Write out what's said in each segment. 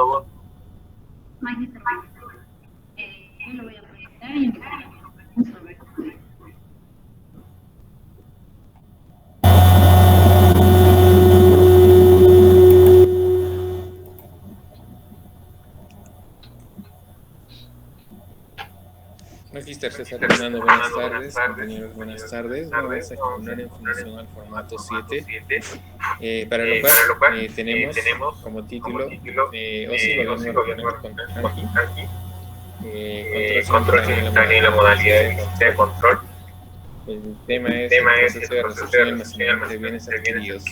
Yo lo voy a proyectar y empezamos a ver. Magister César Hernando, buenas tardes. Compañeros, buenas tardes. Vamos a ejecutar en función al formato 7, para lo cual tenemos como título OSI Gobierno Regional de Condorcanqui, control simultáneo y la modalidad de visita de control. El tema es el proceso de recepción y almacenamiento de bienes adquiridos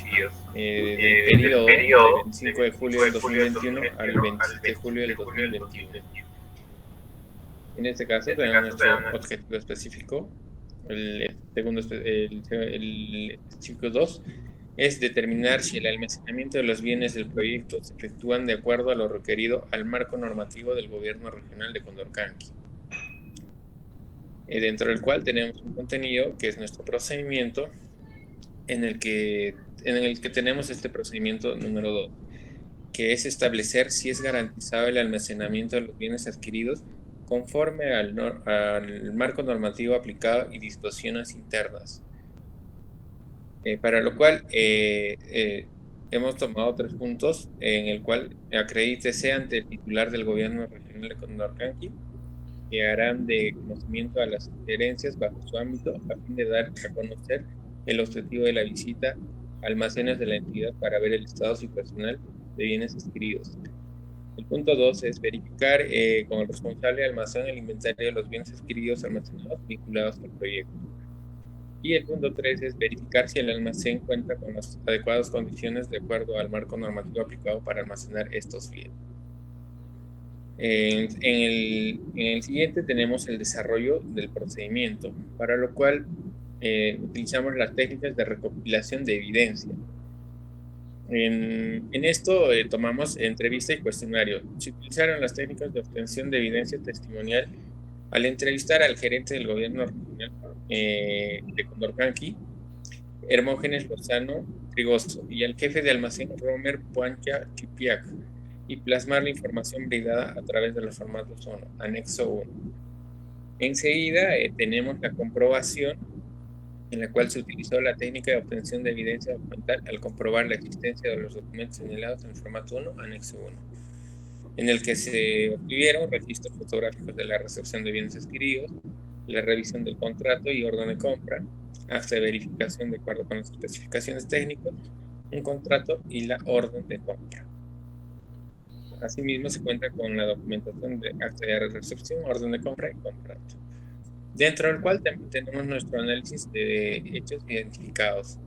del periodo del 25 de julio del 2021 al 27 de julio del 2021. En este caso tenemos nuestro objetivo específico. El específico 2 es determinar si el almacenamiento de los bienes del proyecto se efectúan de acuerdo a lo requerido al marco normativo del Gobierno Regional de Condorcanqui, dentro del cual tenemos un contenido que es nuestro procedimiento, en el que tenemos este procedimiento número 2, que es establecer si es garantizado el almacenamiento de los bienes adquiridos conforme al marco normativo aplicado y disposiciones internas. Para lo cual hemos tomado 3 puntos, en el cual acredítese ante el titular del Gobierno Regional de Condorcanqui, que harán de conocimiento a las gerencias bajo su ámbito a fin de dar a conocer el objetivo de la visita a almacenes de la entidad para ver el estado situacional de bienes adquiridos. El punto 2 es verificar con el responsable de almacén el inventario de los bienes adquiridos almacenados vinculados al proyecto. Y el punto 3 es verificar si el almacén cuenta con las adecuadas condiciones de acuerdo al marco normativo aplicado para almacenar estos bienes. En el siguiente tenemos el desarrollo del procedimiento, para lo cual utilizamos las técnicas de recopilación de evidencia. En esto tomamos entrevista y cuestionario. Se utilizaron las técnicas de obtención de evidencia testimonial al entrevistar al gerente del gobierno regional de Condorcanqui, Hermógenes Lozano Trigoso, y al jefe de almacén Romer Puancha Chipiac, y plasmar la información brindada a través de los formatos 1, anexo 1. Enseguida tenemos la comprobación, en la cual se utilizó la técnica de obtención de evidencia documental al comprobar la existencia de los documentos señalados en el formato 1, anexo 1, en el que se obtuvieron registros fotográficos de la recepción de bienes adquiridos, la revisión del contrato y orden de compra, acta de verificación de acuerdo con las especificaciones técnicas, un contrato y la orden de compra. Asimismo, se cuenta con la documentación de acta de recepción, orden de compra y contrato, dentro del cual también tenemos nuestro análisis de hechos identificados.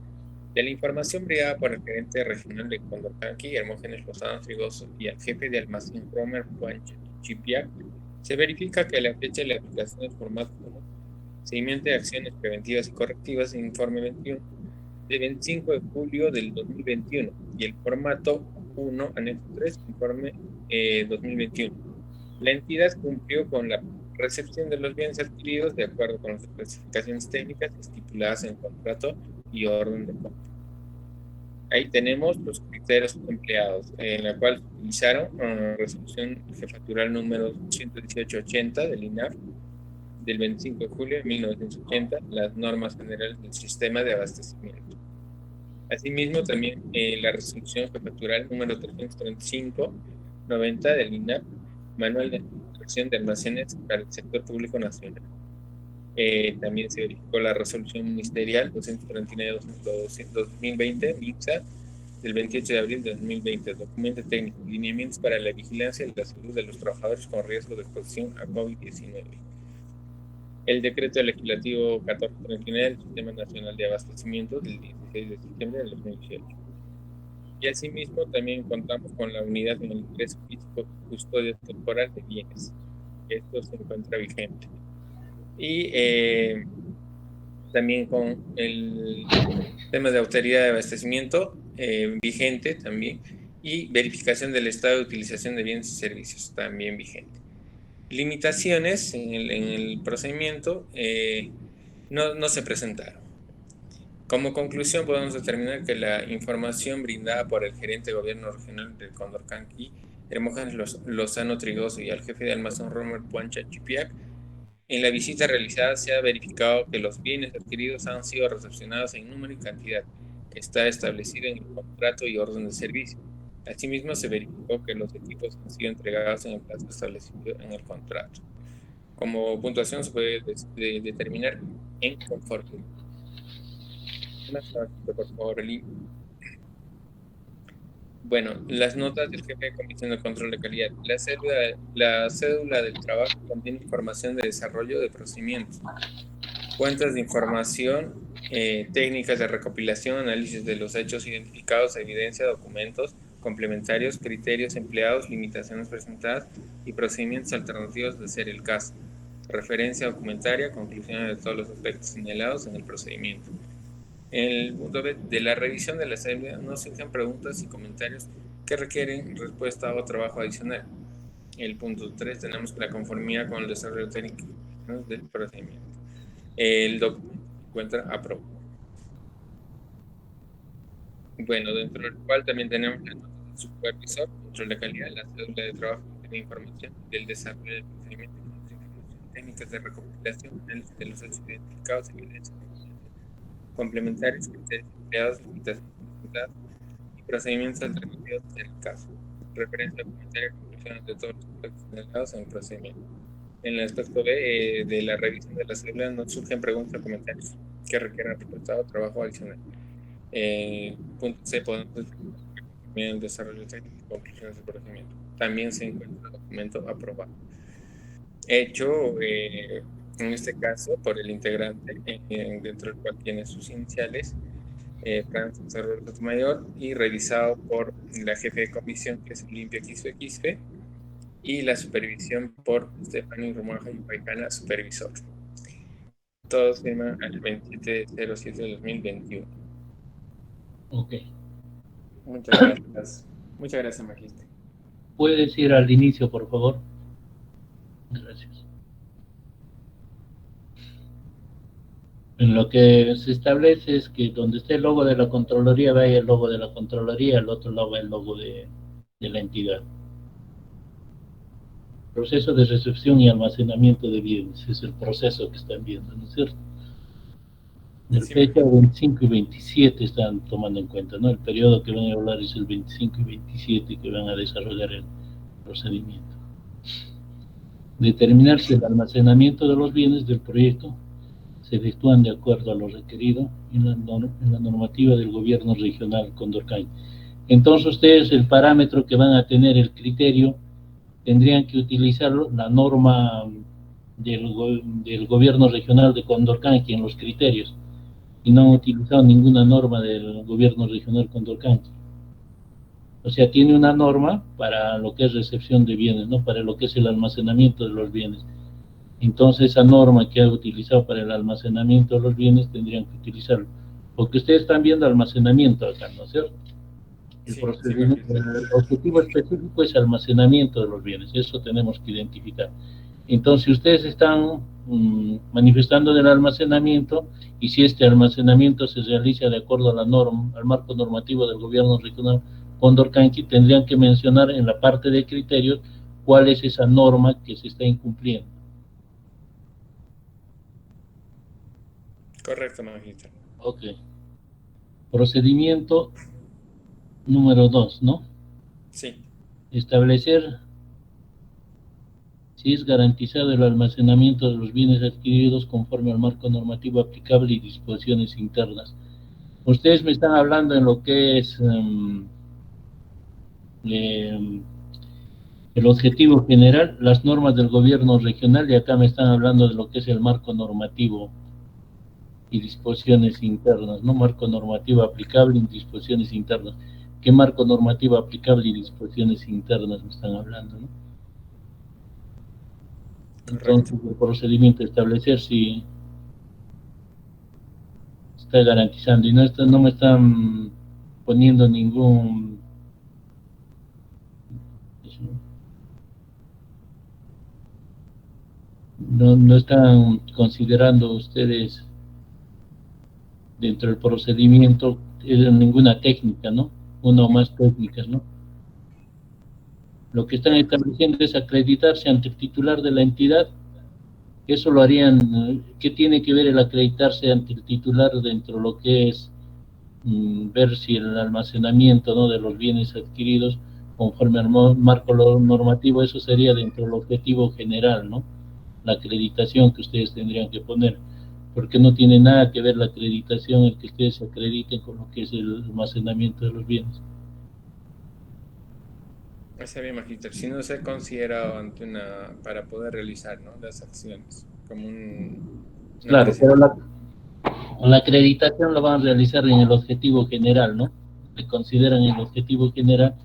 De la información brindada por el gerente regional de Condorcanqui, Hermógenes Lozano Trigoso, y al jefe de almacén Romer Puancha Chipiac, se verifica que la fecha de la aplicación del formato 1, seguimiento de acciones preventivas y correctivas en informe 21, de 25 de julio del 2021, y el formato 1, anexo 3, informe 2021. La entidad cumplió con la recepción de los bienes adquiridos de acuerdo con las especificaciones técnicas estipuladas en el contrato y orden de compra. Ahí tenemos los criterios empleados, en la cual utilizaron resolución jefatural número 11880 del INAF del 25 de julio de 1980, las normas generales del sistema de abastecimiento. Asimismo, también la resolución jefatural número 335-90 del INAP, Manual de Administración de Almacenes para el Sector Público Nacional. También se verificó la resolución ministerial 239-2020, MIPSA, del 28 de abril de 2020, documento técnico, lineamientos para la vigilancia y la salud de los trabajadores con riesgo de exposición a COVID-19. El decreto legislativo 1439 del Sistema Nacional de Abastecimiento del 16 de septiembre del 2018. Y asimismo también contamos con la unidad en el ingreso físico custodia temporal de bienes. Esto se encuentra vigente. Y también con el tema de autoridad de abastecimiento vigente también, y verificación del estado de utilización de bienes y servicios también vigente. Limitaciones en el procedimiento no se presentaron. Como conclusión, podemos determinar que la información brindada por el gerente de gobierno regional de Condorcanqui Hermógenes Lozano Trigoso y al jefe de almacén Romer Puancha Chipiac. En la visita realizada se ha verificado que los bienes adquiridos han sido recepcionados en número y cantidad que está establecido en el contrato y orden de servicio. Asimismo, se verificó que los equipos han sido entregados en el plazo establecido en el contrato. Como puntuación se puede determinar en conformidad. Por favor, Eli. Bueno, las notas del jefe de Comisión de Control de Calidad. La cédula del trabajo contiene información de desarrollo de procedimientos, fuentes de información, técnicas de recopilación, análisis de los hechos identificados, evidencia, documentos complementarios, criterios empleados, limitaciones presentadas y procedimientos alternativos de ser el caso. Referencia documentaria, conclusiones de todos los aspectos señalados en el procedimiento. En el punto B, de la revisión de la cédula no surgen preguntas y comentarios que requieren respuesta o trabajo adicional. El punto 3, tenemos la conformidad con el desarrollo técnico del procedimiento. El documento se encuentra aprobado. Bueno, dentro del cual también tenemos la nota del supervisor, control de calidad, la cédula de trabajo de información del desarrollo del procedimiento, técnicas de recopilación, análisis de los hechos identificados, evidencias complementarios, criterios empleados, limitaciones presentadas y procedimientos alternativos en el caso. Referencia documentaria, conclusiones de todos los aspectos señalados en el procedimiento. En el aspecto B de la revisión de la cédula no surgen preguntas o comentarios que requieran respuesta o trabajo adicional. Punto C, podemos determinar el desarrollo técnico y conclusiones del procedimiento. También se encuentra el documento aprobado. Hecho, en este caso, por el integrante, dentro del cual tiene sus iniciales, Francis Roberto Mayor, y revisado por la jefe de comisión, que es Olimpia Quispe, y la supervisión por Stephanie Rumaja y Paicana, supervisor. Todo firma al 27/07 de 2021. Ok. Muchas gracias. Muchas gracias, Magiste. ¿Puedes ir al inicio, por favor? Gracias. En lo que se establece es que donde esté el logo de la Contraloría vaya el logo de la Contraloría, al otro lado va el logo de la entidad. Proceso de recepción y almacenamiento de bienes, es el proceso que están viendo, ¿no es cierto? Del Sí, fecha 25 y 27 están tomando en cuenta, ¿no? El periodo que van a hablar es el 25 y 27 que van a desarrollar el procedimiento. Determinar si el almacenamiento de los bienes del proyecto se efectúan de acuerdo a lo requerido en la normativa del gobierno regional Condorcanqui. Entonces ustedes el parámetro que van a tener, el criterio, tendrían que utilizarlo, la norma del gobierno regional de Condorcanqui en los criterios, y no han utilizado ninguna norma del gobierno regional Condorcanqui. O sea, tiene una norma para lo que es recepción de bienes, ¿no? Para lo que es el almacenamiento de los bienes. Entonces, esa norma que ha utilizado para el almacenamiento de los bienes tendrían que utilizarlo. Porque ustedes están viendo almacenamiento acá, ¿no es cierto? El objetivo específico es almacenamiento de los bienes, eso tenemos que identificar. Entonces, si ustedes están manifestando del almacenamiento, y si este almacenamiento se realiza de acuerdo a la norma, al marco normativo del gobierno regional Condorcanqui, tendrían que mencionar en la parte de criterios cuál es esa norma que se está incumpliendo. Correcto, Magista. Ok. Procedimiento número 2, ¿no? Sí. Establecer si es garantizado el almacenamiento de los bienes adquiridos conforme al marco normativo aplicable y disposiciones internas. Ustedes me están hablando en lo que es el objetivo general, las normas del gobierno regional, y acá me están hablando de lo que es el marco normativo y disposiciones internas, ¿no? Marco normativo aplicable y disposiciones internas. ¿Qué marco normativo aplicable y disposiciones internas me están hablando, no? Entonces, el procedimiento establecer si está garantizando, y no me están poniendo ningún... No están considerando ustedes dentro del procedimiento ninguna técnica, ¿no? Una o más técnicas, ¿no? Lo que están estableciendo es acreditarse ante el titular de la entidad. Eso lo harían, ¿qué tiene que ver el acreditarse ante el titular dentro de lo que es ver si el almacenamiento, ¿no?, de los bienes adquiridos conforme al marco normativo? Eso sería dentro del objetivo general, ¿no? La acreditación que ustedes tendrían que poner, porque no tiene nada que ver la acreditación, el que ustedes se acrediten con lo que es el almacenamiento de los bienes. Está bien, magíster. Si no se considera ante para poder realizar, ¿no?, las acciones como una Claro, pero presentación. la acreditación lo van a realizar en el objetivo general, ¿no? Le consideran el objetivo general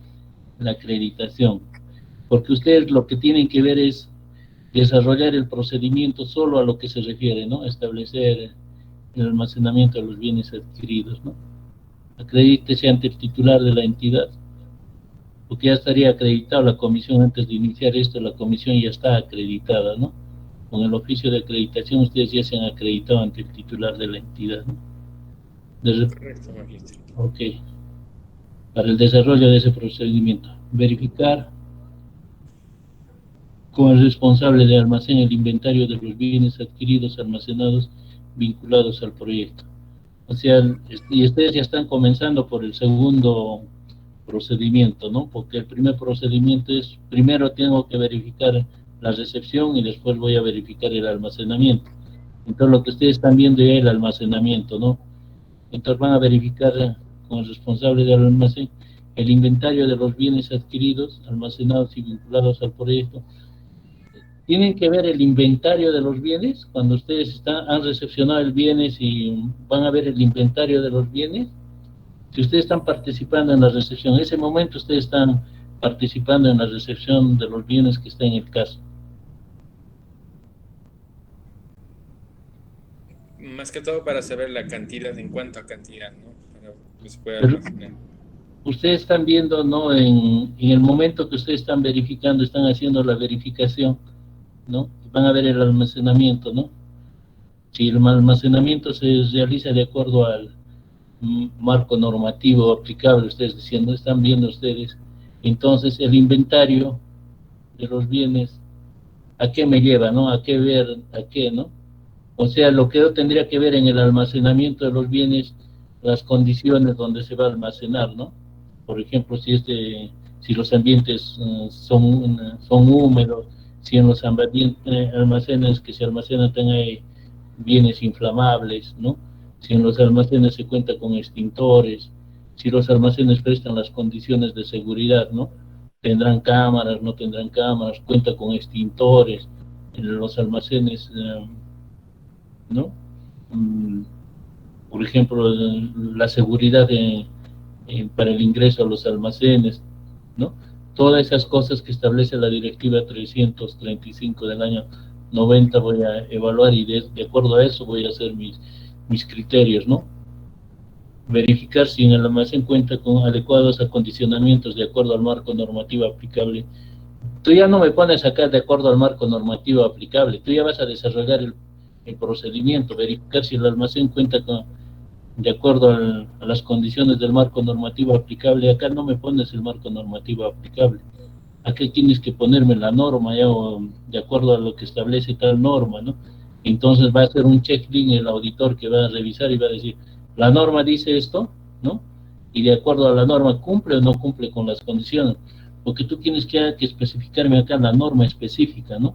la acreditación, porque ustedes lo que tienen que ver es desarrollar el procedimiento solo a lo que se refiere, ¿no? Establecer el almacenamiento de los bienes adquiridos, ¿no? Acredítese ante el titular de la entidad, porque ya estaría acreditado la comisión antes de iniciar esto, la comisión ya está acreditada, ¿no? Con el oficio de acreditación ustedes ya se han acreditado ante el titular de la entidad, ¿no? Correcto, magíster. Ok. Para el desarrollo de ese procedimiento, verificar con el responsable de almacén el inventario de los bienes adquiridos, almacenados, vinculados al proyecto. O sea, y ustedes ya están comenzando por el segundo procedimiento, ¿no? Porque el primer procedimiento es, primero tengo que verificar la recepción y después voy a verificar el almacenamiento. Entonces lo que ustedes están viendo ya es el almacenamiento, ¿no? Entonces van a verificar con el responsable del almacén el inventario de los bienes adquiridos, almacenados y vinculados al proyecto. Tienen que ver el inventario de los bienes cuando ustedes han recepcionado el bienes y van a ver el inventario de los bienes. Si ustedes están participando en la recepción, en ese momento ustedes están participando en la recepción de los bienes que está en el caso. Más que todo para saber la cantidad, en cuanto a cantidad, ¿no? Para que se pueda Pero almacenar. ustedes están viendo, ¿no? En el momento que ustedes están verificando, están haciendo la verificación, ¿no? Van a ver el almacenamiento, ¿no? Si el almacenamiento se realiza de acuerdo al marco normativo aplicable, ustedes diciendo, están viendo ustedes, entonces el inventario de los bienes, ¿a qué me lleva, no? ¿A qué ver, a qué, no? O sea, lo que yo tendría que ver en el almacenamiento de los bienes, las condiciones donde se va a almacenar, ¿no? Por ejemplo, si los ambientes son húmedos, si en los almacenes que se almacenan hay bienes inflamables, ¿no? Si en los almacenes se cuenta con extintores, si los almacenes prestan las condiciones de seguridad, ¿no? Tendrán cámaras, no tendrán cámaras, cuenta con extintores, en los almacenes, ¿no? Por ejemplo, la seguridad para el ingreso a los almacenes, ¿no? Todas esas cosas que establece la directiva 335 del año 90 voy a evaluar y de acuerdo a eso voy a hacer mis criterios, ¿no? Verificar si en el almacén cuenta con adecuados acondicionamientos de acuerdo al marco normativo aplicable. Tú ya no me pones acá de acuerdo al marco normativo aplicable, tú ya vas a desarrollar el procedimiento, verificar si el almacén cuenta de acuerdo a las condiciones del marco normativo aplicable. Acá no me pones el marco normativo aplicable, acá tienes que ponerme la norma ya, o de acuerdo a lo que establece tal norma, ¿no? Entonces va a ser un checklist el auditor que va a revisar y va a decir, la norma dice esto, ¿no? Y de acuerdo a la norma cumple o no cumple con las condiciones, porque tú tienes que especificarme acá la norma específica, ¿no?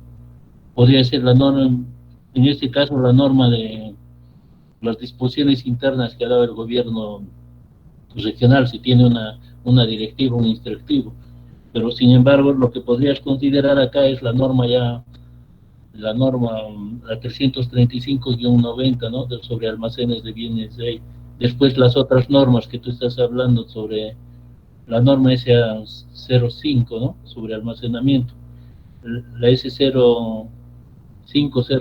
Podría ser la norma, en este caso la norma de las disposiciones internas que ha dado el gobierno regional, si tiene una directiva, un instructivo. Pero sin embargo, lo que podrías considerar acá es la norma ya, la 335-90, ¿no? Sobre almacenes de bienes de ahí. Después las otras normas que tú estás hablando sobre la norma SA05, ¿no? Sobre almacenamiento. La S05,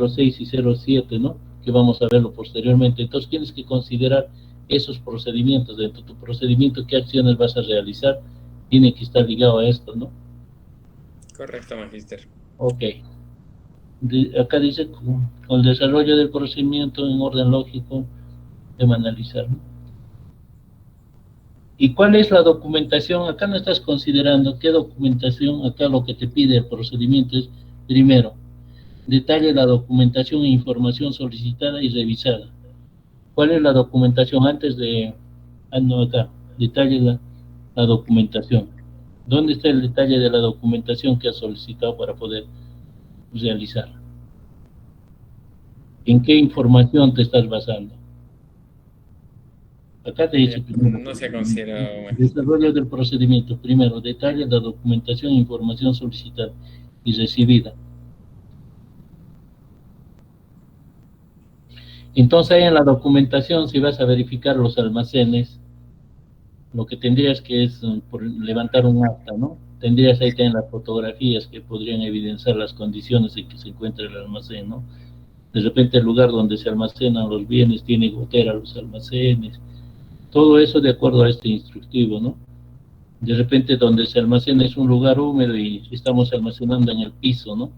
06 y 07, ¿no? Que vamos a verlo posteriormente. Entonces tienes que considerar esos procedimientos. Dentro de tu procedimiento, qué acciones vas a realizar, tiene que estar ligado a esto, ¿no? Correcto, magíster. Ok. Acá dice, con el desarrollo del procedimiento en orden lógico, debe analizar, ¿no? ¿Y cuál es la documentación? Acá no estás considerando qué documentación, acá lo que te pide el procedimiento es, primero, detalle la documentación e información solicitada y revisada. ¿Cuál es la documentación antes de, no acá, detalle la documentación? ¿Dónde está el detalle de la documentación que has solicitado para poder realizar? ¿En qué información te estás basando? Acá te dice primero, no se ha considerado, bueno. desarrollo del procedimiento. Primero, detalle la documentación e información solicitada y recibida. Entonces ahí en la documentación, si vas a verificar los almacenes, lo que tendrías que es por levantar un acta, ¿no? Tendrías ahí también las fotografías que podrían evidenciar las condiciones en que se encuentra el almacén, ¿no? De repente el lugar donde se almacenan los bienes tiene gotera los almacenes, todo eso de acuerdo a este instructivo, ¿no? De repente donde se almacena es un lugar húmedo y estamos almacenando en el piso, ¿no?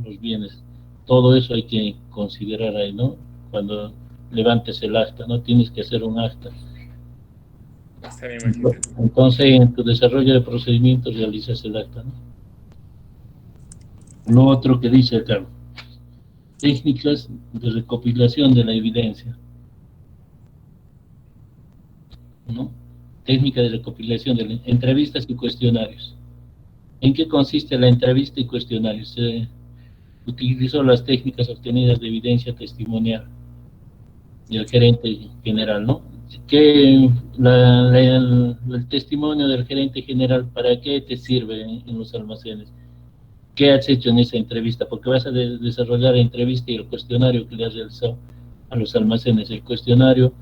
Los bienes. Todo eso hay que considerar ahí, ¿no? Cuando levantes el acta, ¿no? Tienes que hacer un acta. Está bien, magistrado. Entonces, en tu desarrollo de procedimientos realizas el acta, ¿no? Lo otro que dice acá, técnicas de recopilación de la evidencia, ¿no? Técnica de recopilación de entrevistas y cuestionarios. ¿En qué consiste la entrevista y cuestionario? Se utilizó las técnicas obtenidas de evidencia testimonial del gerente general, ¿no? Que el testimonio del gerente general, ¿para qué te sirve en los almacenes? ¿Qué has hecho en esa entrevista? Porque vas a desarrollar la entrevista y el cuestionario que le has realizado a los almacenes. El cuestionario,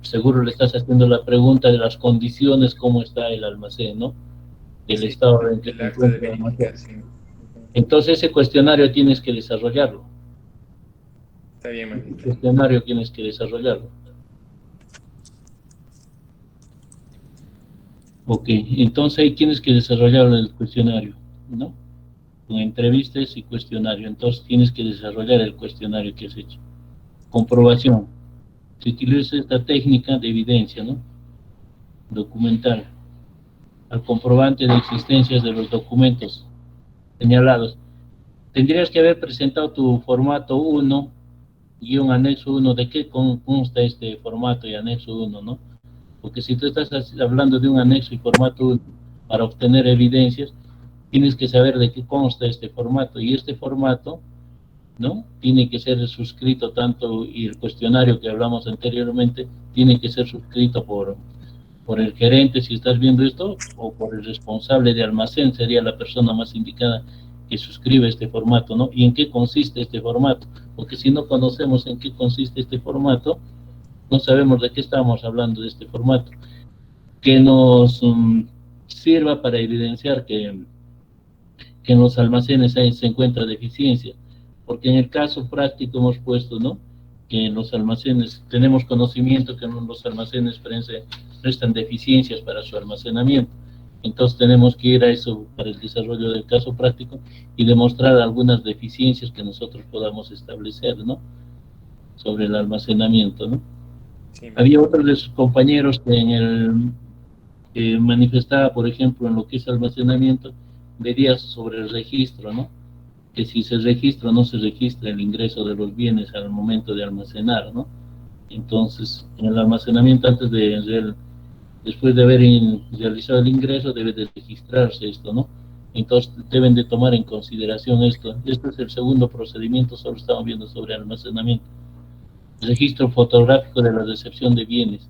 seguro le estás haciendo la pregunta de las condiciones, cómo está el almacén, ¿no? El estado en que se encuentra el almacén. Entonces ese cuestionario tienes que desarrollarlo. Está bien, el cuestionario tienes que desarrollarlo. Ok, entonces ahí tienes que desarrollar el cuestionario, ¿no? Con entrevistas y cuestionario. Entonces tienes que desarrollar el cuestionario que has hecho. Comprobación. Se utiliza esta técnica de evidencia, ¿no? Documental. Al comprobante de existencias de los documentos señalados. Tendrías que haber presentado tu formato 1 y un anexo 1. ¿De qué consta este formato y anexo 1, no? Porque si tú estás hablando de un anexo y formato 1 para obtener evidencias, tienes que saber de qué consta este formato. Y este formato, ¿no? Tiene que ser suscrito tanto, y el cuestionario que hablamos anteriormente, tiene que ser suscrito por el gerente, si estás viendo esto, o por el responsable de almacén, sería la persona más indicada que suscribe este formato, ¿no? ¿Y en qué consiste este formato? Porque si no conocemos en qué consiste este formato, no sabemos de qué estamos hablando de este formato, que nos sirva para evidenciar que en los almacenes ahí se encuentra deficiencia, porque en el caso práctico hemos puesto, ¿no? Que en los almacenes, tenemos conocimiento que en los almacenes prestan deficiencias para su almacenamiento. Entonces tenemos que ir a eso para el desarrollo del caso práctico y demostrar algunas deficiencias que nosotros podamos establecer, ¿no? Sobre el almacenamiento, ¿no? Sí. Había otro de sus compañeros que manifestaba, por ejemplo, en lo que es almacenamiento, vería sobre el registro, ¿no? Que si se registra o no se registra el ingreso de los bienes al momento de almacenar, ¿no? Entonces, en el almacenamiento, después de haber realizado el ingreso, debe de registrarse esto, ¿no? Entonces, deben de tomar en consideración esto. Este es el segundo procedimiento, solo estamos viendo sobre almacenamiento. Registro fotográfico de la recepción de bienes,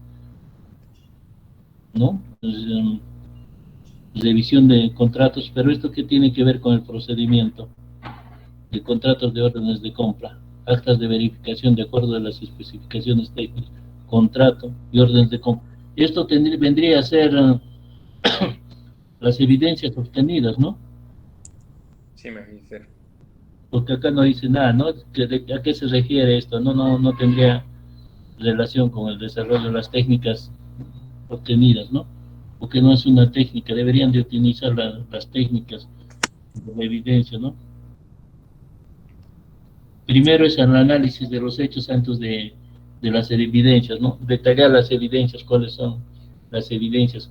¿no? Revisión de contratos, pero esto ¿qué tiene que ver con el procedimiento? De contratos de órdenes de compra, actas de verificación de acuerdo a las especificaciones técnicas, contrato y órdenes de compra. Esto vendría a ser las evidencias obtenidas, ¿no? Sí, magíster. Porque acá no dice nada, ¿no? ¿A qué se refiere esto? No tendría relación con el desarrollo de las técnicas obtenidas, ¿no? Porque no es una técnica, deberían de utilizar las técnicas de la evidencia, ¿no? Primero es el análisis de los hechos antes de las evidencias, ¿no? Detallar las evidencias, cuáles son las evidencias.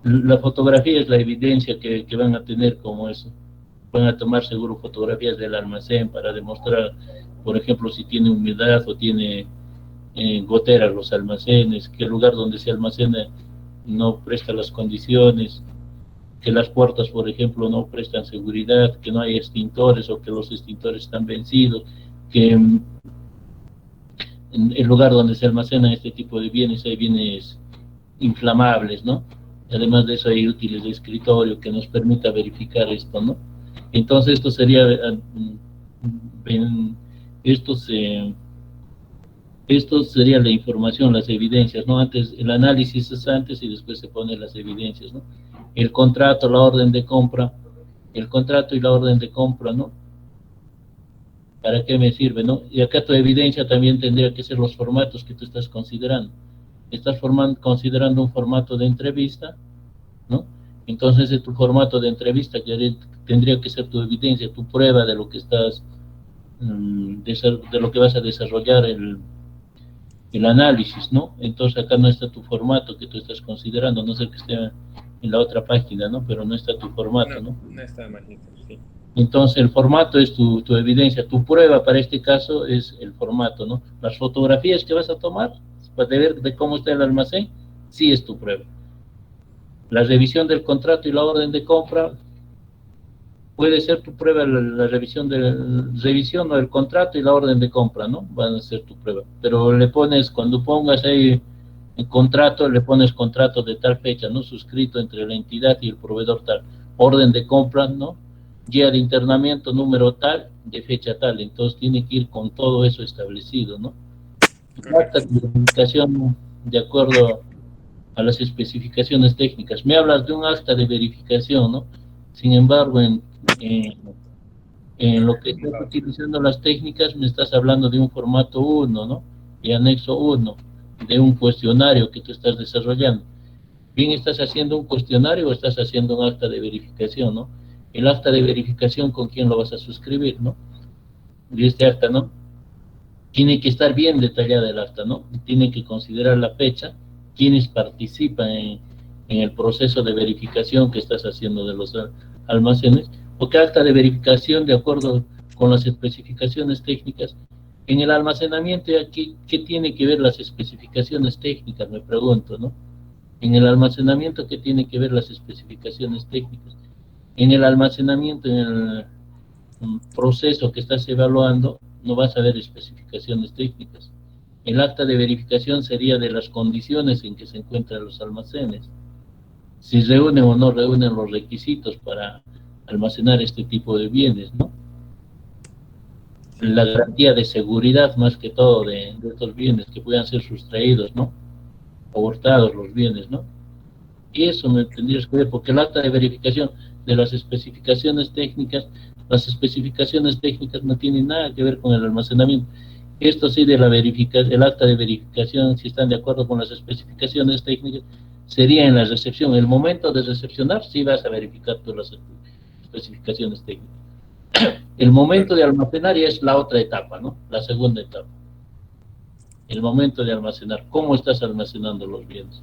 La fotografía es la evidencia que van a tener como eso. Van a tomar seguro fotografías del almacén para demostrar, por ejemplo, si tiene humedad o tiene goteras los almacenes, que el lugar donde se almacena no presta las condiciones, que las puertas, por ejemplo, no prestan seguridad, que no hay extintores o que los extintores están vencidos, que en el lugar donde se almacenan este tipo de bienes hay bienes inflamables, ¿no? Además de eso hay útiles de escritorio que nos permita verificar esto, ¿no? Entonces esto sería, esto sería la información, las evidencias, ¿no? Antes, el análisis es antes y después se ponen las evidencias, ¿no? El contrato, la orden de compra, el contrato y la orden de compra, ¿no? ¿Para qué me sirve, no? Y acá tu evidencia también tendría que ser los formatos que tú estás considerando. Estás considerando un formato de entrevista, ¿no? Entonces, tu formato de entrevista tendría que ser tu evidencia, tu prueba de lo que estás, de lo que vas a desarrollar el análisis, ¿no? Entonces, acá no está tu formato que tú estás considerando, no sé que esté en la otra página, ¿no? Pero no está tu formato, ¿no? No está Majito, sí. Entonces, el formato es tu evidencia, tu prueba para este caso es el formato, ¿no? Las fotografías que vas a tomar para ver de cómo está el almacén, sí es tu prueba. La revisión del contrato y la orden de compra puede ser tu prueba, la revisión o el contrato y la orden de compra, ¿no? Van a ser tu prueba. Pero le pones, cuando pongas ahí el contrato, le pones contrato de tal fecha, ¿no? Suscrito entre la entidad y el proveedor tal. Orden de compra, ¿no? Guía de internamiento número tal, de fecha tal. Entonces tiene que ir con todo eso establecido, ¿no? Acta de verificación de acuerdo a las especificaciones técnicas. Me hablas de un acta de verificación, ¿no? Sin embargo, en lo que estás utilizando las técnicas, me estás hablando de un formato 1, ¿no? Y anexo 1, de un cuestionario que tú estás desarrollando. Bien, ¿estás haciendo un cuestionario o estás haciendo un acta de verificación, ¿no? El acta de verificación, ¿con quién lo vas a suscribir, no? Y este acta, ¿no? Tiene que estar bien detallada el acta, ¿no? Tiene que considerar la fecha, quienes participan en el proceso de verificación que estás haciendo de los almacenes, porque acta de verificación de acuerdo con las especificaciones técnicas. En el almacenamiento, ¿qué tiene que ver las especificaciones técnicas? Me pregunto, ¿no? En el almacenamiento, ¿qué tiene que ver las especificaciones técnicas? En el almacenamiento, en el proceso que estás evaluando, no vas a ver especificaciones técnicas. El acta de verificación sería de las condiciones en que se encuentran los almacenes, si reúnen o no reúnen los requisitos para almacenar este tipo de bienes, ¿no? La garantía de seguridad, más que todo, de estos bienes que puedan ser sustraídos, ¿no? O hurtados los bienes, ¿no? Y eso me tendrías que ver, porque el acta de verificación de las especificaciones técnicas, las especificaciones técnicas no tienen nada que ver con el almacenamiento. Esto sí, de la verificación, el acta de verificación, si están de acuerdo con las especificaciones técnicas, sería en la recepción. El momento de recepcionar, sí vas a verificar todas las especificaciones técnicas. El momento de almacenar ya es la otra etapa, ¿no? La segunda etapa. El momento de almacenar. ¿Cómo estás almacenando los bienes?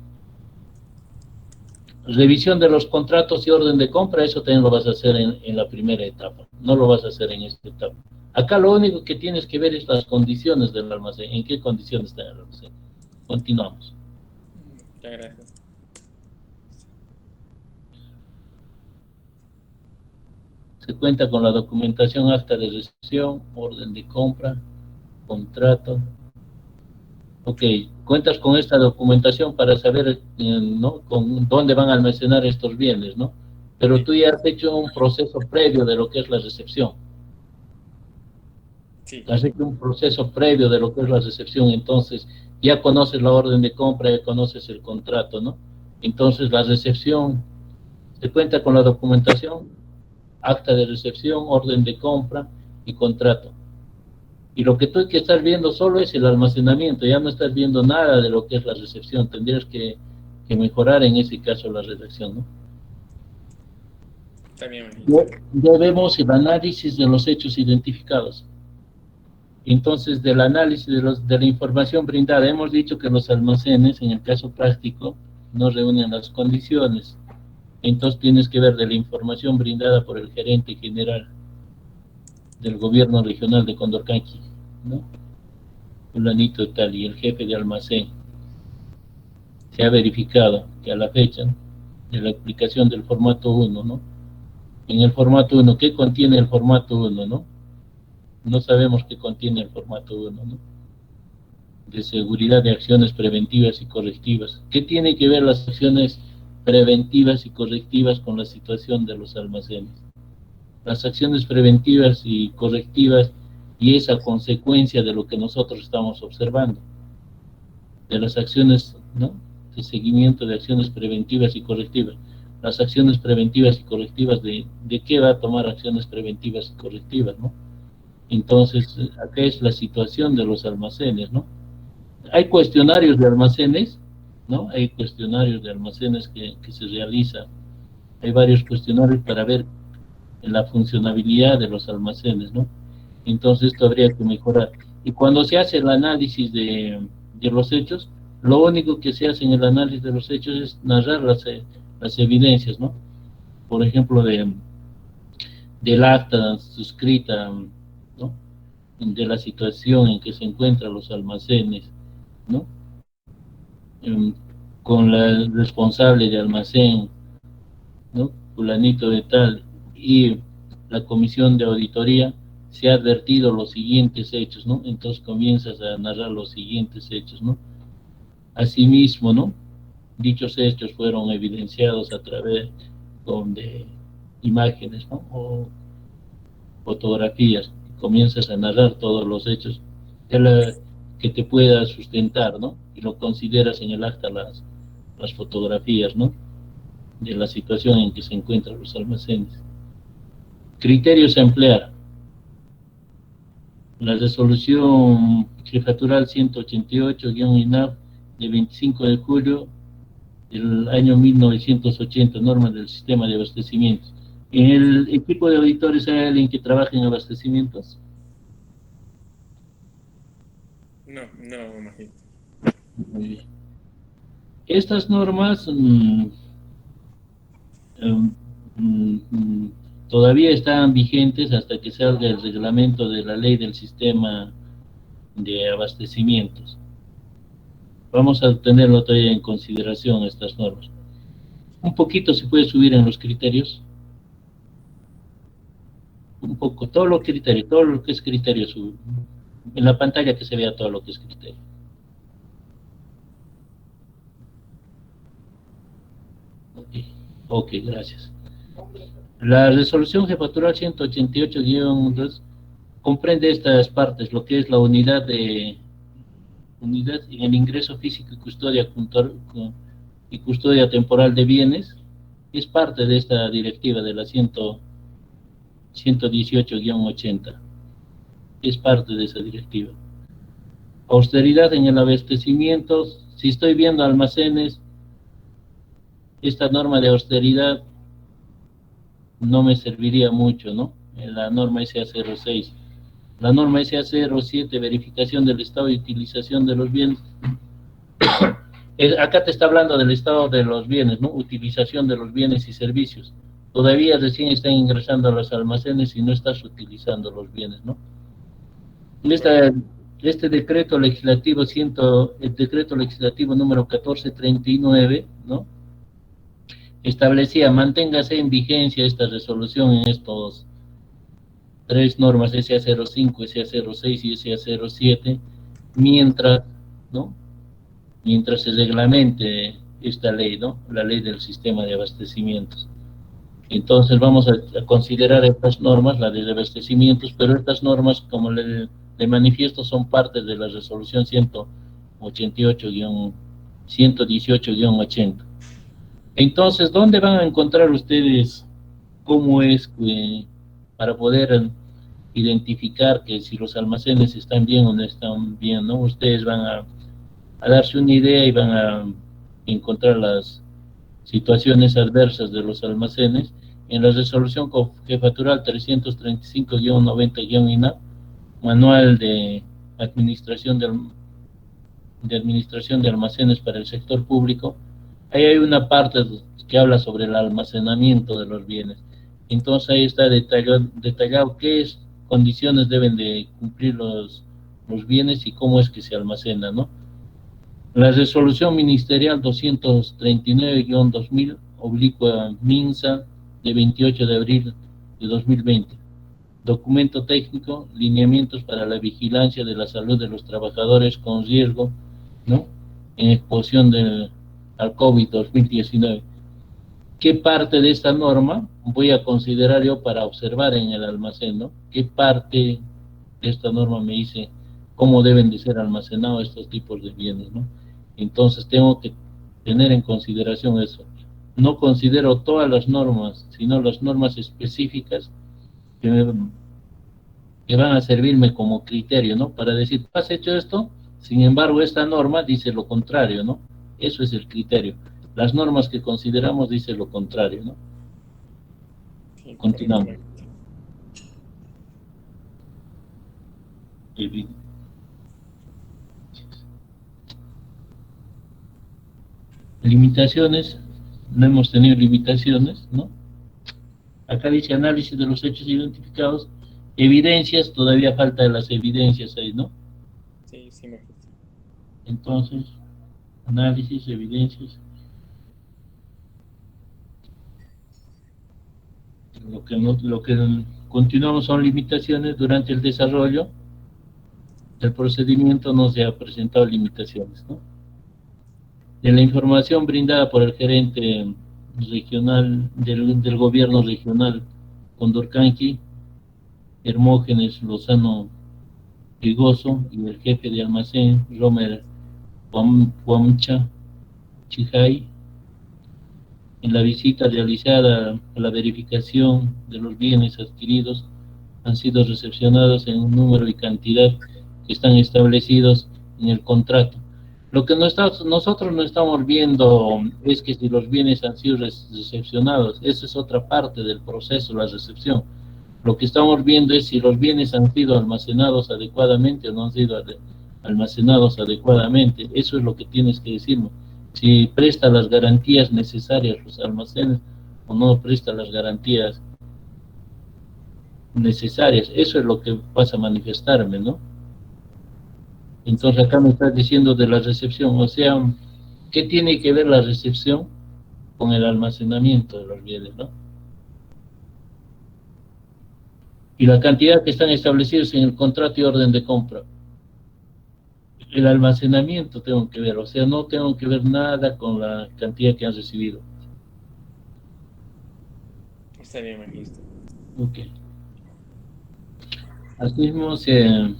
Revisión de los contratos y orden de compra, eso también lo vas a hacer en la primera etapa, no lo vas a hacer en esta etapa. Acá lo único que tienes que ver es las condiciones del almacén, en qué condiciones está el almacén. Continuamos. Muchas gracias. Se cuenta con la documentación, acta de recepción, orden de compra, contrato. Ok, cuentas con esta documentación para saber, ¿no? Con dónde van a almacenar estos bienes, ¿no? Pero tú ya has hecho un proceso previo de lo que es la recepción. Sí. Has hecho un proceso previo de lo que es la recepción, entonces ya conoces la orden de compra, ya conoces el contrato, ¿no? Entonces la recepción, se cuenta con la documentación, acta de recepción, orden de compra y contrato. Y lo que tú hay que estar viendo solo es el almacenamiento, ya no estás viendo nada de lo que es la recepción. Tendrías que mejorar en ese caso la redacción, ¿no? También. Ya vemos el análisis de los hechos identificados. Entonces, del análisis de la información brindada, hemos dicho que los almacenes, en el caso práctico, no reúnen las condiciones. Entonces tienes que ver de la información brindada por el gerente general del gobierno regional de Condorcanqui, ¿no? Fulanito tal y el jefe de almacén. Se ha verificado que a la fecha de la aplicación del formato 1, ¿no? En el formato 1, ¿qué contiene el formato 1, no? No sabemos qué contiene el formato 1, ¿no? De seguridad de acciones preventivas y correctivas. ¿Qué tiene que ver las acciones preventivas y correctivas con la situación de los almacenes? Las acciones preventivas y correctivas y esa consecuencia de lo que nosotros estamos observando, de las acciones, ¿no?, de seguimiento de acciones preventivas y correctivas. Las acciones preventivas y correctivas, ¿de qué va a tomar acciones preventivas y correctivas, no? Entonces, acá es la situación de los almacenes, ¿no? Hay cuestionarios de almacenes, ¿no? Hay cuestionarios de almacenes que se realizan. Hay varios cuestionarios para ver la funcionabilidad de los almacenes, ¿no? Entonces, esto habría que mejorar. Y cuando se hace el análisis de los hechos, lo único que se hace en el análisis de los hechos es narrar las evidencias, ¿no? Por ejemplo, del acta suscrita, ¿no?, de la situación en que se encuentran los almacenes, ¿no? Con la responsable de almacén, ¿no?, fulanito de tal, y la comisión de auditoría se ha advertido los siguientes hechos, ¿no? Entonces comienzas a narrar los siguientes hechos, ¿no? Asimismo, ¿no?, dichos hechos fueron evidenciados a través de imágenes, ¿no?, o fotografías. Comienzas a narrar todos los hechos que te pueda sustentar, ¿no? Y lo consideras en el acta las fotografías, ¿no?, de la situación en que se encuentran los almacenes. Criterios a emplear. La resolución jefatural 188-INAF de 25 de julio del año 1980, normas del sistema de abastecimientos. ¿En el equipo de auditores hay alguien que trabaje en abastecimientos? No, no, imagino. Muy bien. Estas normas todavía están vigentes hasta que salga el reglamento de la ley del sistema de abastecimientos. Vamos a tenerlo todavía en consideración estas normas. Un poquito se puede subir en los criterios. Un poco, todo lo que es criterio sube. En la pantalla que se vea todo lo que es criterio. Ok, gracias. La resolución jefatural 188-2 comprende estas partes, lo que es la unidad en el ingreso físico y custodia temporal de bienes, es parte de esta directiva de la 118-80, es parte de esa directiva. Austeridad en el abastecimiento, si estoy viendo almacenes, esta norma de austeridad no me serviría mucho, ¿no? La norma SA06. La norma SA07, verificación del estado de utilización de los bienes. Acá te está hablando del estado de los bienes, ¿no? Utilización de los bienes y servicios. Todavía recién están ingresando a los almacenes y no estás utilizando los bienes, ¿no? Este decreto legislativo, el decreto legislativo número 1439, ¿no?, establecía, manténgase en vigencia esta resolución en estos tres normas, SA05, SA06 y SA07, mientras, ¿no?, mientras se reglamente esta ley, ¿no?, la ley del sistema de abastecimientos. Entonces vamos a considerar estas normas, la de abastecimientos, pero estas normas, como le manifiesto, son parte de la resolución 118-80. Entonces, ¿dónde van a encontrar ustedes cómo es que, para poder identificar que si los almacenes están bien o no están bien, ¿no? Ustedes van a darse una idea y van a encontrar las situaciones adversas de los almacenes en la resolución jefatural 335-90-INAP, manual de administración de almacenes para el sector público. ahí hay una parte que habla sobre el almacenamiento de los bienes. Entonces ahí está detallado qué condiciones deben de cumplir los bienes y cómo es que se almacena, ¿no? La resolución ministerial 239-2000, oblicua MINSA, de 28 de abril de 2020. Documento técnico, lineamientos para la vigilancia de la salud de los trabajadores con riesgo, ¿no?, en exposición al COVID-2019. ¿Qué parte de esta norma voy a considerar yo para observar en el almacén, ¿no? ¿Qué parte de esta norma me dice cómo deben de ser almacenados estos tipos de bienes, ¿no? Entonces tengo que tener en consideración eso. No considero todas las normas, sino las normas específicas que van a servirme como criterio, ¿no? Para decir, ¿has hecho esto? Sin embargo, esta norma dice lo contrario, ¿no? Eso es el criterio. Las normas que consideramos dicen lo contrario, ¿no? Sí, Continuamos. Limitaciones, no hemos tenido limitaciones, ¿no? Acá dice análisis de los hechos identificados, evidencias, todavía falta de las evidencias ahí, ¿no? Sí, sí, magister. Entonces, análisis, evidencias. Lo que continuamos son limitaciones. Durante el desarrollo del procedimiento no se ha presentado limitaciones, ¿no? De la información brindada por el gerente regional del gobierno regional Condorcanqui, Hermógenes Lozano Rigoso, y el jefe de almacén Romer Huamcha Chijay, en la visita realizada a la verificación de los bienes adquiridos, han sido recepcionados en un número y cantidad que están establecidos en el contrato. Lo que nosotros no estamos viendo es que si los bienes han sido recepcionados, esa es otra parte del proceso, la recepción. Lo que estamos viendo es si los bienes han sido almacenados adecuadamente o no han sido almacenados adecuadamente. Eso es lo que tienes que decirme. Si presta las garantías necesarias los almacenes o no presta las garantías necesarias. Eso es lo que vas a manifestarme, ¿no? Entonces acá me estás diciendo de la recepción, o sea, ¿qué tiene que ver la recepción con el almacenamiento de los bienes, ¿no? Y la cantidad que están establecidos en el contrato y orden de compra. El almacenamiento tengo que ver, o sea, no tengo que ver nada con la cantidad que han recibido. Está bien, magister. Ok. Asimismo, se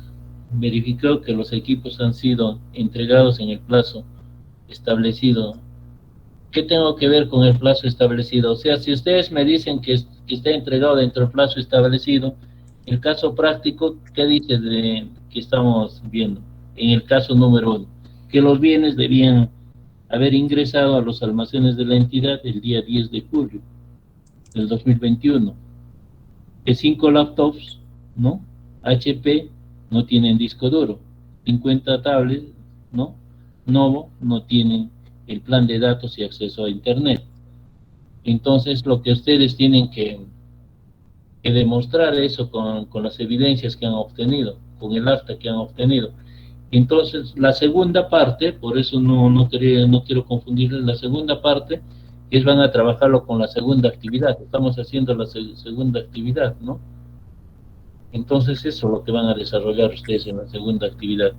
verificó que los equipos han sido entregados en el plazo establecido. ¿Qué tengo que ver con el plazo establecido? O sea, si ustedes me dicen que está entregado dentro del plazo establecido, el caso práctico, ¿qué dice de que estamos viendo? En el caso número 1, que los bienes debían haber ingresado a los almacenes de la entidad el día 10 de julio del 2021. Que 5 laptops, ¿no?, HP no tienen disco duro, 50 tablets, ¿no?, Novo no tienen el plan de datos y acceso a internet. Entonces lo que ustedes tienen que demostrar eso con las evidencias que han obtenido, con el acta que han obtenido. Entonces la segunda parte, por eso no quiero confundirles, la segunda parte es van a trabajarlo con la segunda actividad. Estamos haciendo la segunda actividad, ¿no? Entonces eso es lo que van a desarrollar ustedes en la segunda actividad.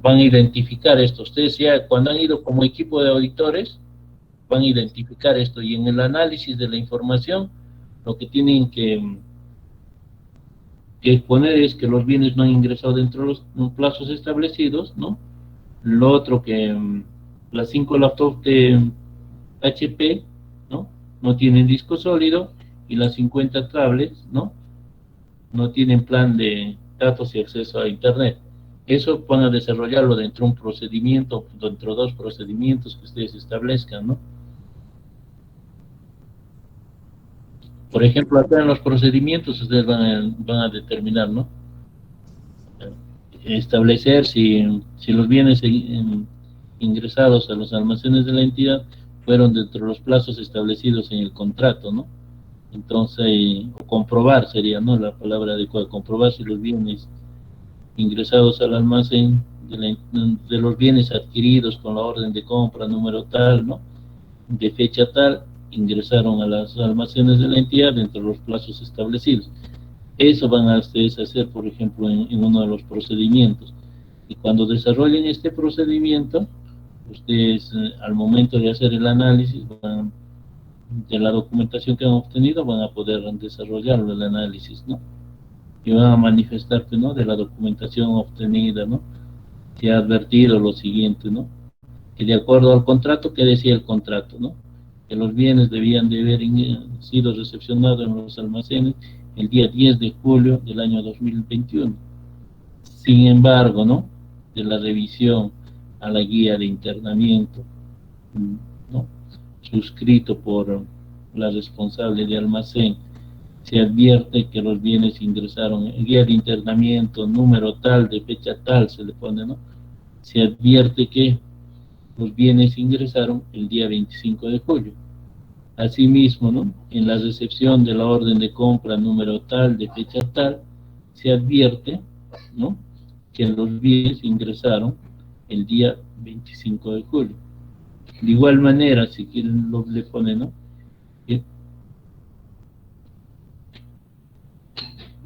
Van a identificar esto. Ustedes ya cuando han ido como equipo de auditores, van a identificar esto, y en el análisis de la información, lo que tienen que exponer es que los bienes no han ingresado dentro de los plazos establecidos, ¿no? Lo otro que las 5 laptops de HP, ¿no?, no tienen disco sólido, y las 50 tablets, ¿no?, no tienen plan de datos y acceso a internet. Eso van a desarrollarlo dentro de un procedimiento, dentro de 2 procedimientos que ustedes establezcan, ¿no? Por ejemplo, acá en los procedimientos ustedes van a determinar, ¿no?, establecer si los bienes ingresados a los almacenes de la entidad fueron dentro de los plazos establecidos en el contrato, ¿no? Entonces, comprobar sería, ¿no?, la palabra adecuada, comprobar si los bienes ingresados al almacén de los bienes adquiridos con la orden de compra número tal, ¿no?, de fecha tal, ingresaron a los almacenes de la entidad dentro de los plazos establecidos. Eso van a ustedes a hacer, por ejemplo, en uno de los procedimientos. Y cuando desarrollen este procedimiento, ustedes al momento de hacer el análisis de la documentación que han obtenido, van a poder desarrollarlo, el análisis, ¿no? Y van a manifestarte, ¿no?, de la documentación obtenida, ¿no?, se ha advertido lo siguiente, ¿no?, que de acuerdo al contrato, ¿qué decía el contrato?, ¿no?, que los bienes debían de haber sido recepcionados en los almacenes el día 10 de julio del año 2021. Sin embargo, ¿no?, de la revisión a la guía de internamiento, ¿no?, suscrito por la responsable de almacén, se advierte que los bienes ingresaron en guía de internamiento número tal, de fecha tal, se le pone, ¿no? Se advierte que los bienes ingresaron el día 25 de julio. Asimismo, ¿no?, en la recepción de la orden de compra número tal, de fecha tal, se advierte, ¿no?, que los bienes ingresaron el día 25 de julio. De igual manera, si quieren, le ponen, ¿no?,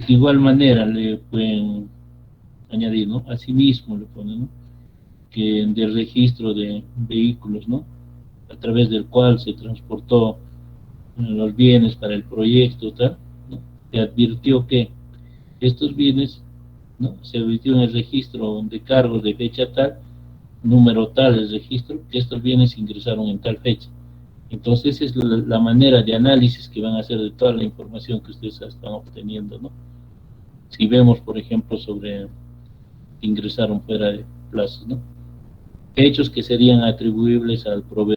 de igual manera le pueden añadir, ¿no?, asimismo le ponen, ¿no?, que del registro de vehículos, ¿no?, a través del cual se transportó los bienes para el proyecto, tal, ¿no?, se advirtió que estos bienes, ¿no?, se advirtió en el registro de cargos de fecha tal, número tal del registro, que estos bienes ingresaron en tal fecha. Entonces es la manera de análisis que van a hacer de toda la información que ustedes están obteniendo, ¿no? Si vemos, por ejemplo, sobre ingresaron fuera de plazos, ¿no?, hechos que serían atribuibles al proveedor.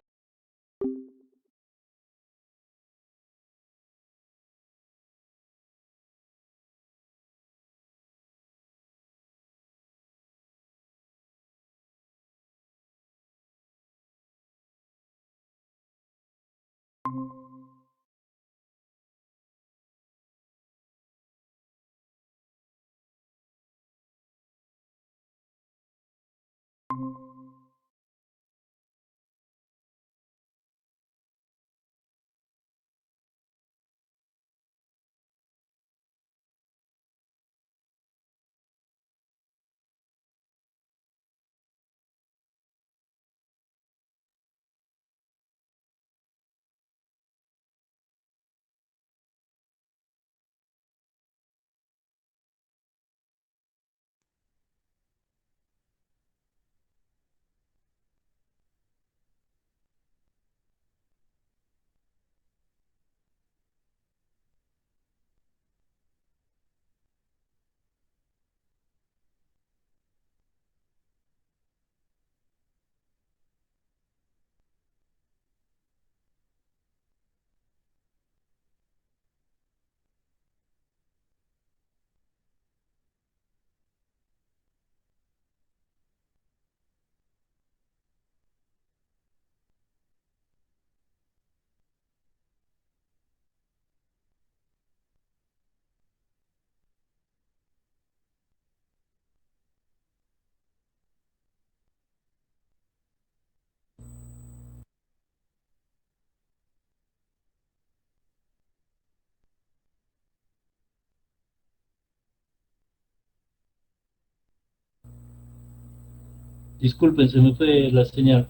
Disculpen, se me fue la señal.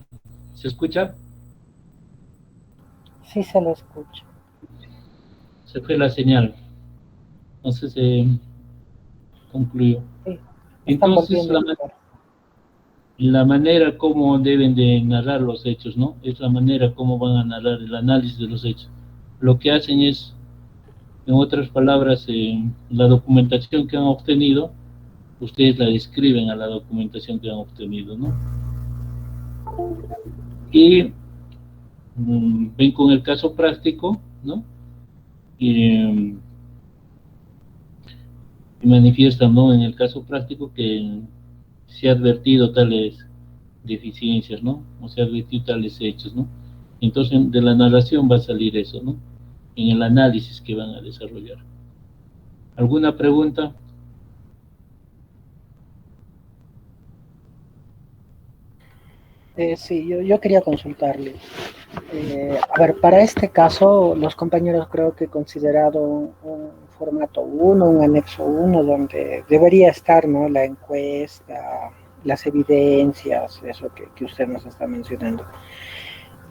¿Se escucha? Sí, se lo escucha. Se fue la señal. Entonces concluyó. Sí, Entonces, la manera como deben de narrar los hechos, ¿no?, es la manera como van a narrar el análisis de los hechos. Lo que hacen es, en otras palabras, la documentación que han obtenido, ustedes la describen a la documentación que han obtenido, ¿no? Y ven con el caso práctico, ¿no? Y manifiestan, ¿no?, en el caso práctico que se ha advertido tales deficiencias, ¿no?, o se ha advertido tales hechos, ¿no? Entonces, de la narración va a salir eso, ¿no? En el análisis que van a desarrollar. ¿Alguna pregunta? Sí, yo quería consultarle. A ver, para este caso, los compañeros creo que he considerado un formato 1, un anexo 1, donde debería estar, ¿no?, la encuesta, las evidencias, eso que usted nos está mencionando.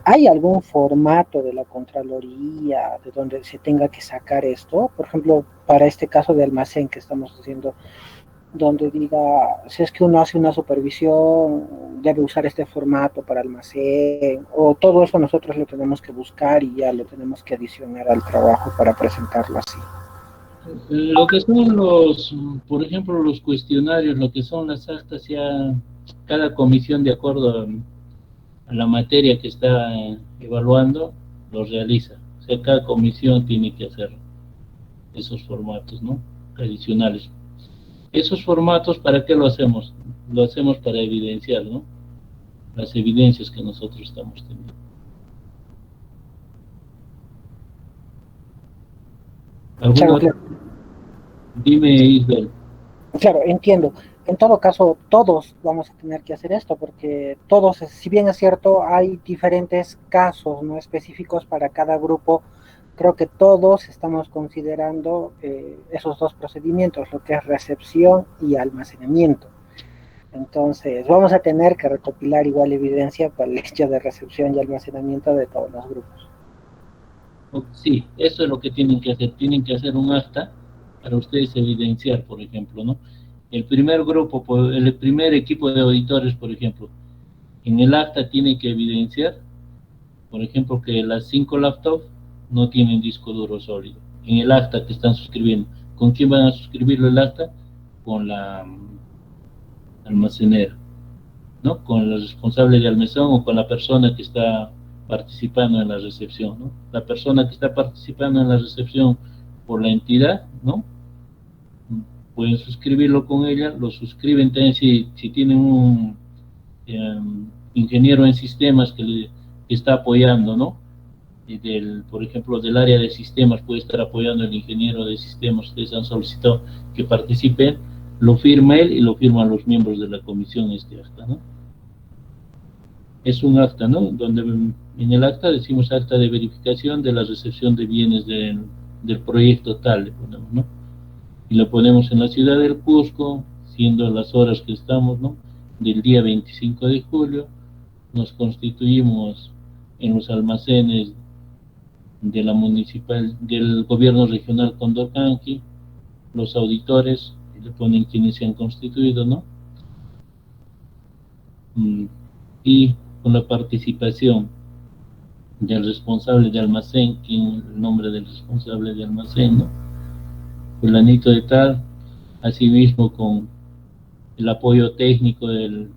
¿Hay algún formato de la Contraloría de donde se tenga que sacar esto? Por ejemplo, para este caso de almacén que estamos haciendo, donde diga, si es que uno hace una supervisión, debe usar este formato para almacén, o todo eso nosotros lo tenemos que buscar y ya lo tenemos que adicionar al trabajo para presentarlo así. Lo que son los, por ejemplo, los cuestionarios, lo que son las actas, ya cada comisión, de acuerdo a la materia que está evaluando, lo realiza. O sea, cada comisión tiene que hacer esos formatos, ¿no?, adicionales. Esos formatos, ¿para qué lo hacemos? Lo hacemos para evidenciar, ¿no?, las evidencias que nosotros estamos teniendo. Claro, claro. Dime, Isabel. Claro, entiendo. En todo caso, todos vamos a tener que hacer esto, porque todos, si bien es cierto, hay diferentes casos, ¿no?, específicos para cada grupo. Creo que todos estamos considerando esos dos procedimientos, lo que es recepción y almacenamiento. Entonces, vamos a tener que recopilar igual evidencia para el hecho de recepción y almacenamiento de todos los grupos. Sí, eso es lo que tienen que hacer. Tienen que hacer un acta para ustedes evidenciar, por ejemplo, ¿no? El primer grupo, el primer equipo de auditores, por ejemplo, en el acta tiene que evidenciar, por ejemplo, que las 5 laptops no tienen disco duro sólido. En el acta que están suscribiendo. ¿Con quién van a suscribirlo el acta? Con la almacenera, ¿no?, con el responsable de almacén o con la persona que está participando en la recepción, ¿no? La persona que está participando en la recepción por la entidad, ¿no?, pueden suscribirlo con ella, lo suscriben también si tienen un ingeniero en sistemas que está apoyando, ¿no? Por ejemplo, del área de sistemas puede estar apoyando el ingeniero de sistemas. Ustedes han solicitado que participen, lo firma él y lo firman los miembros de la comisión acta, ¿no? Es un acta, ¿no?, donde en el acta decimos acta de verificación de la recepción de bienes del proyecto tal, le ponemos, ¿no? Y lo ponemos en la ciudad del Cusco, siendo las horas que estamos, ¿no?, del día 25 de julio, nos constituimos en los almacenes de la municipal, del gobierno regional Condorcanqui, los auditores, le ponen quienes se han constituido, ¿no? Y con la participación del responsable de almacén, el nombre del responsable de almacén, ¿no?, fulanito de tal, asimismo con el apoyo técnico del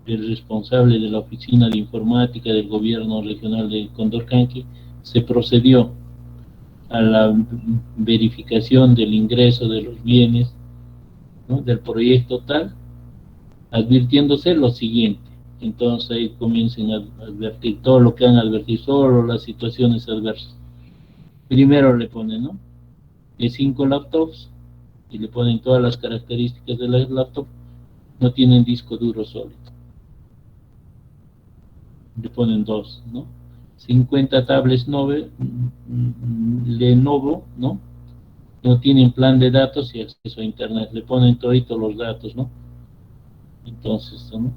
responsable de la oficina de informática del gobierno regional de Condorcanqui, se procedió a la verificación del ingreso de los bienes, ¿no?, del proyecto tal, advirtiéndose lo siguiente. Entonces ahí comiencen a advertir todo lo que han advertido, solo las situaciones adversas. Primero le ponen, ¿no?, de 5 laptops, y le ponen todas las características de las laptops, no tienen disco duro sólido. Le ponen 2, ¿no? 50 tablets Lenovo, ¿no?, no tienen plan de datos y acceso a internet. Le ponen toditos los datos, ¿no? Entonces, ¿no?,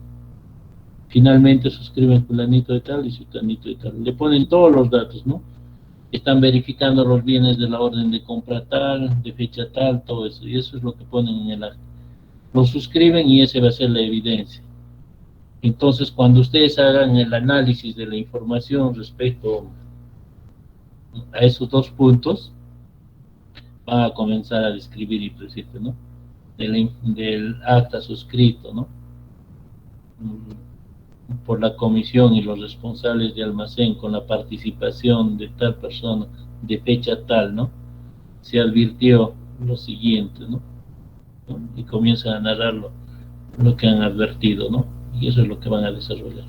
finalmente suscriben fulanito de tal y sutanito de tal. Le ponen todos los datos, ¿no? Están verificando los bienes de la orden de compra tal, de fecha tal, todo eso. Y eso es lo que ponen en el acta. Lo suscriben y ese va a ser la evidencia. Entonces, cuando ustedes hagan el análisis de la información respecto a esos dos puntos, van a comenzar a describir y decirte, ¿no?, del acta suscrito, ¿no?, por la comisión y los responsables de almacén, con la participación de tal persona, de fecha tal, ¿no?, se advirtió lo siguiente, ¿no? Y comienzan a narrar lo que han advertido, ¿no? Y eso es lo que van a desarrollar.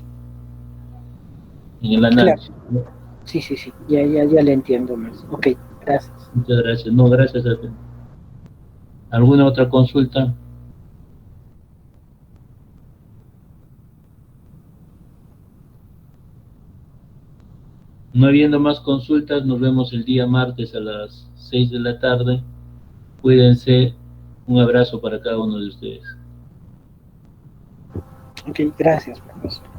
en el análisis. ¿No? Sí, ya le entiendo más. Ok, gracias. Muchas gracias. No, gracias a ti. ¿Alguna otra consulta? No habiendo más consultas, nos vemos el día martes a las 6 de la tarde. Cuídense. Un abrazo para cada uno de ustedes. Ok, gracias, profesor.